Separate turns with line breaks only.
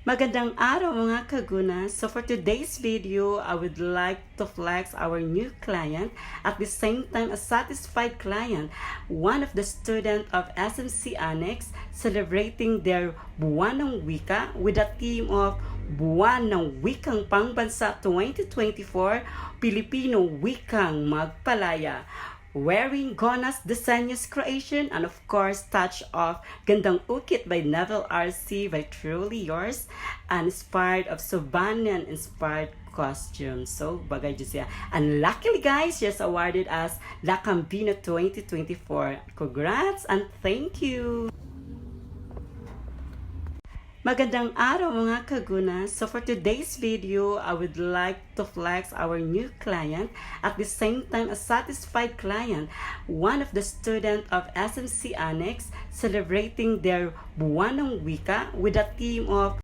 Magandang araw mga kaguna. So for today's video, I would like to flex our new client, at the same time a satisfied client, one of the student of SMC Annex, celebrating their Buwan ng Wika with a theme of Buwan ng Wikang Pangbansa 2024, Pilipino Wikang Magpalaya. Wearing Gona's Diseños creation, and of course touch of Gandang Ukit by Neville RC by Truly Yours, and inspired of Sobanian inspired costume. So bagay dyan siya. And luckily guys, she is awarded as La Cambina 2024. Congrats and thank you! Magandang araw mga kaguna. So for today's video, I would like to flex our new client, at the same time a satisfied client, one of the student of SMC Annex, celebrating their Buwan ng Wika with a theme of